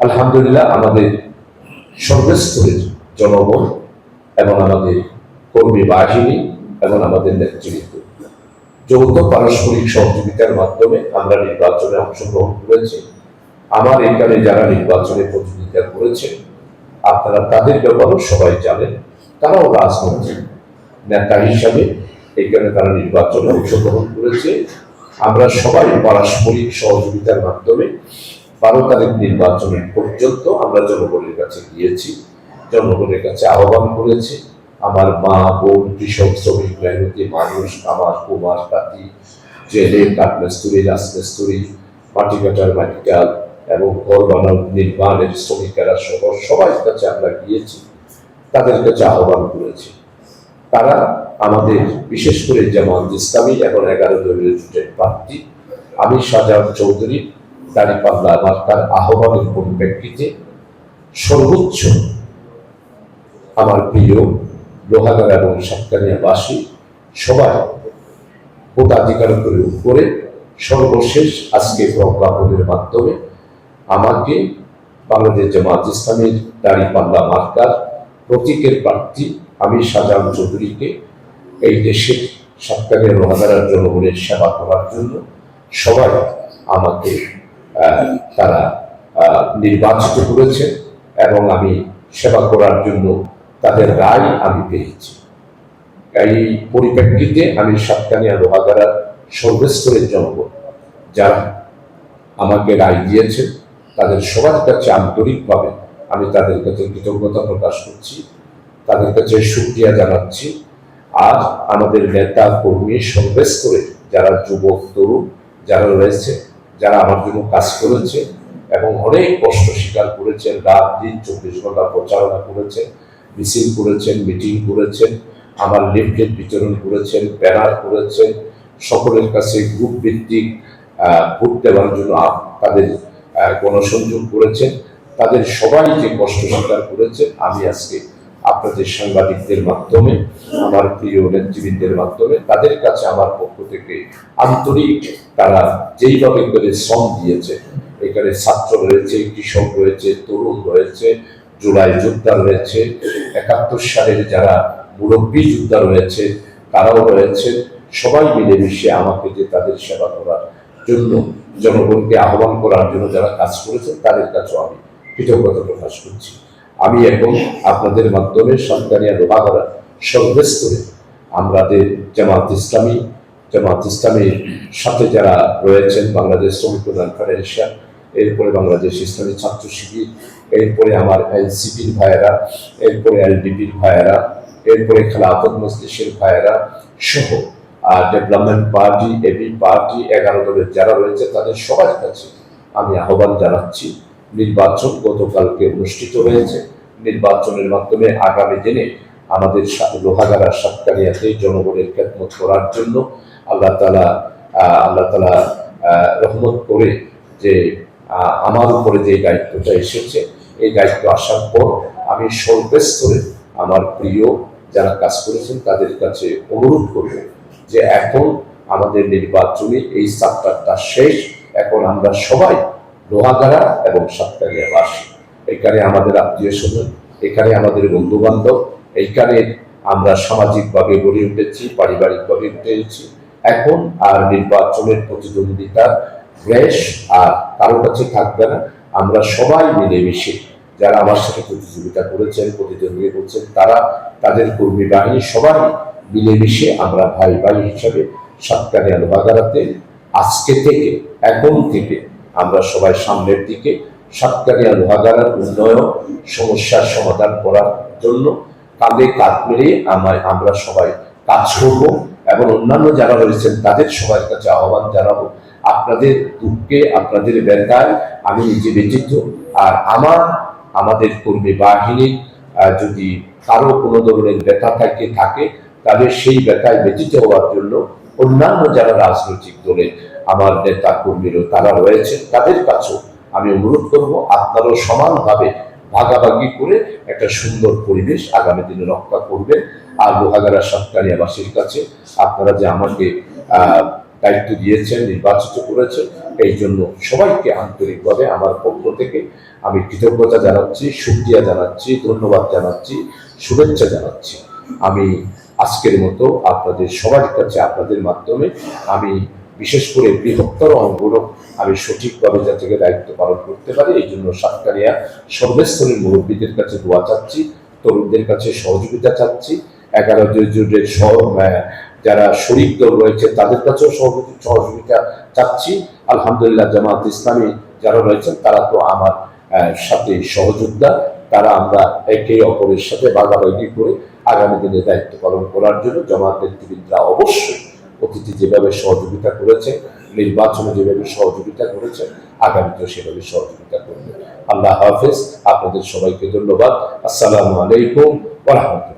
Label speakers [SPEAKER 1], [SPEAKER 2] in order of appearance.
[SPEAKER 1] আলহামদুলিল্লাহ আমাদের সর্বস্তরের জনগণ এবং আমাদের কর্মী বাহিনী এবং আমাদের নেতৃত্ব যৌথ পারস্পরিক সহযোগিতার মাধ্যমে আমরা নির্বাচনে অংশগ্রহণ করেছি। আমার এখানে যারা নির্বাচনে প্রতিযোগিতা করেছে আপনারা তাদের ব্যাপারেও সবাই জানেন, তারাও রাজনৈতিক নেতা হিসাবে এখানে তারা নির্বাচনে অংশগ্রহণ করেছে। আমরা সবাই পারস্পরিক সহযোগিতার মাধ্যমে 12 তারিখ নির্বাচনের পর্যন্ত আমরা জনগণের কাছে গিয়েছি, জনগণের কাছে আহ্বান করেছি। আমার মা বোন, কৃষক, শ্রমিক, মেহনতি মানুষ, আমার কুমার তাঁতি, জেলে, কাঠমিস্ত্রি, রাজমিস্ত্রি, মাটি কাটার মাটিকাল এবং ঘর বানানোর নির্মাণের শ্রমিকেরা সহ সবার কাছে আমরা গিয়েছি, তাদের কাছে আহ্বান করেছি। তারা আমাদের বিশেষ করে জামাত ইসলামী এবং 11 দলীয় জোটের প্রার্থী আমি শাহজাহান চৌধুরী দাঁড়িপাল্লা মার্কার আহ্বানের পরিপ্রেক্ষিতে সর্বোচ্চ আমার প্রিয় লোহাগাড়া এবং সাতকানিয়াবাসী সবাই ভোটাধিকার করে সর্বশেষ আজকে প্রজ্ঞাপনের মাধ্যমে আমাকে বাংলাদেশ জামাত ইসলামীর দাঁড়িপাল্লা মার্কার প্রতীকের প্রার্থী আমি শাহজাহান চৌধুরীকে এই দেশের সাতকানিয়া লোহাগাড়ার জনগণের সেবা করার জন্য সবাই আমাকে তারা নির্বাচিত করেছে এবং আমি সেবা করার জন্য তাদের রায় আমি পেয়েছি। এই পরিপ্রেক্ষিতে আমি সাতকানিয়া লোহাগাড়ার সর্বস্তরের জনগণ যারা আমাকে রায় দিয়েছেন তাদের সবার কাছে আন্তরিকভাবে আমি তাদের কাছে কৃতজ্ঞতা প্রকাশ করছি, তাদের কাছে শুকরিয়া জানাচ্ছি। আর আমাদের নেতা কর্মী সর্বস্তরে যারা যুবক তরুণ যারা রয়েছে, যারা আমার জন্য কাজ করেছে এবং অনেক কষ্ট স্বীকার করেছেন, রাত দিন 24 ঘন্টা প্রচারণা করেছেন, মিছিল করেছেন, মিটিং করেছেন, আমার লিফলেট বিতরণ করেছেন, ব্যানার করেছেন, সকলের কাছে গ্রুপ ভিত্তিক ভোট দেওয়ার জন্য তাদের গণসংযোগ করেছেন, তাদের সবাই যে কষ্ট স্বীকার করেছেন আমি আজকে আপনাদের সাংবাদিকদের মাধ্যমে আমার প্রিয় নেতৃবৃন্দের মাধ্যমে তাদের কাছে আমার পক্ষ থেকে আন্তরিক, তারা যেইভাবে করে শ্রম দিয়েছে, এখানে ছাত্র রয়েছে, কৃষক রয়েছে, তরুণ রয়েছে, জুলাই যোদ্ধা রয়েছে, 71 সালের যারা মুরব্বী যোদ্ধা রয়েছে তারাও রয়েছে, সবাই মিলেমিশে আমাকে যে তাদের সেবা করার জন্য জনগণকে আহ্বান করার জন্য যারা কাজ করেছেন তাদের কাছেও আমি কৃতজ্ঞতা প্রকাশ করছি। আমি এখন আপনাদের মাধ্যমে সাতকানিয়া লোহাগাড়া সর্বস্তরে আমাদের জামাত ইসলামীর সাথে যারা রয়েছেন, বাংলাদেশ শ্রমিক কল্যাণ ফেডারেশন, এরপরে বাংলাদেশ ইসলামী ছাত্র শিবির, এরপরে আমার এনসিপির ভাইয়েরা, এরপরে এলডিপির ভাইয়েরা, এরপরে খেলাফত মজলিসের ভাইয়েরা সহ ডেভেলপমেন্ট পার্টি, এবি পার্টি, 11 দলের যারা রয়েছে তাদের সবার কাছে আমি আহ্বান জানাচ্ছি। নির্বাচন গতকালকে অনুষ্ঠিত হয়েছে, নির্বাচনের মাধ্যমে আগামী দিনে আমাদের লোহাগাড়া সাতকানিয়াতে জনগণের খেদমত করার জন্য আল্লাহ তাআলা রহমত করে যে আমার উপরে যে দায়িত্বটা এসেছে, এই দায়িত্ব আসার পর আমি সর্বস্তরে আমার প্রিয় যারা কাজ করেছেন তাদের কাছে অনুরোধ করব যে এখন আমাদের নির্বাচনী এই চ্যাপ্টারটা শেষ, এখন আমরা সবাই লোহাগাড়া এবং সাতকানিয়াবাসী, এখানে আমাদের আত্মীয় স্বজন, এখানে আমাদের বন্ধু বান্ধব, এইখানে আমরা সামাজিকভাবে গড়ে উঠেছি, পারিবারিকভাবে উঠেছি। এখন আর নির্বাচনের প্রতিদ্বন্দ্বিতার ক্লেশ আর কারো কাছে থাকবে না। আমরা সবাই মিলেমিশে যারা আমার সাথে প্রতিযোগিতা করেছেন, প্রতিদ্বন্দ্বী করছেন, তারা তাদের কর্মী বাহিনী সবাই মিলেমিশে আমরা ভাই ভাই হিসাবে সাতকানিয়া লোহাগাড়াতে আজকে থেকে, এখন থেকে আমরা সবাই সামনের দিকে সাতকানিয়া লোহাগাড়ার উন্নয়ন সমস্যার সমাধান করার জন্য কাঁধে কাঁধ মিলিয়ে আমরা সবাই কাজ করব এবং অন্যান্য যারা রয়েছেন তাদের সবার কাছে আহ্বান জানাবো, আপনাদের দুঃখে, আপনাদের ব্যথায় আমি নিজে ব্যতীত আর আমাদের কর্মী বাহিনীর যদি কারো কোনো ধরনের ব্যথা থাকে তাহলে সেই ব্যথায় ব্যতীত হওয়ার জন্য অন্যান্য যারা রাজনৈতিক দলে আমার নেতা কর্মীরা তারা রয়েছে তাদের কাছেও আমি অনুরোধ করব আপনারাও সমানভাবে ভাগাভাগি করে একটা সুন্দর পরিবেশ আগামী দিনে রক্ষা করবেন। আর লোহাগাড়া সাতকানিয়াবাসীর কাছে আপনারা যে আমাকে দায়িত্ব দিয়েছেন, নির্বাচিত করেছেন, এই জন্য সবাইকে আন্তরিকভাবে আমার পক্ষ থেকে আমি কৃতজ্ঞতা জানাচ্ছি, শুকরিয়া জানাচ্ছি, ধন্যবাদ জানাচ্ছি, শুভেচ্ছা জানাচ্ছি। আমি আজকের মতো আপনাদের সবার কাছে আপনাদের মাধ্যমে আমি বিশেষ করে বৃহত্তর অঙ্গগুলো আমি সঠিকভাবে যাতে দায়িত্ব পালন করতে পারি এই জন্য সাতকানিয়া সর্বস্তরের মুরব্বীদের কাছে দোয়া চাচ্ছি, তরুণদের কাছে সহযোগিতা চাচ্ছি, 11 জুনের যারা শরীক দল রয়েছে তাদের কাছেও সহযোগিতা চাচ্ছি। আলহামদুলিল্লাহ জামাত ইসলামী যারা রয়েছেন তারা তো আমার সাথে সহযোদ্ধা, তারা আমরা একে অপরের সাথে ভাগাভাগি করে আগামী দিনে দায়িত্ব পালন করার জন্য জামাত নেতৃবৃন্দরা অবশ্যই অতীতে যেভাবে সহযোগিতা করেছে, নির্বাচনে যেভাবে সহযোগিতা করেছে, আগামীতেও সেভাবে সহযোগিতা করবে। আল্লাহ হাফেজ, আপনাদের সবাইকে ধন্যবাদ। আসসালামু আলাইকুম ওয়া রাহমাতুল্লাহ।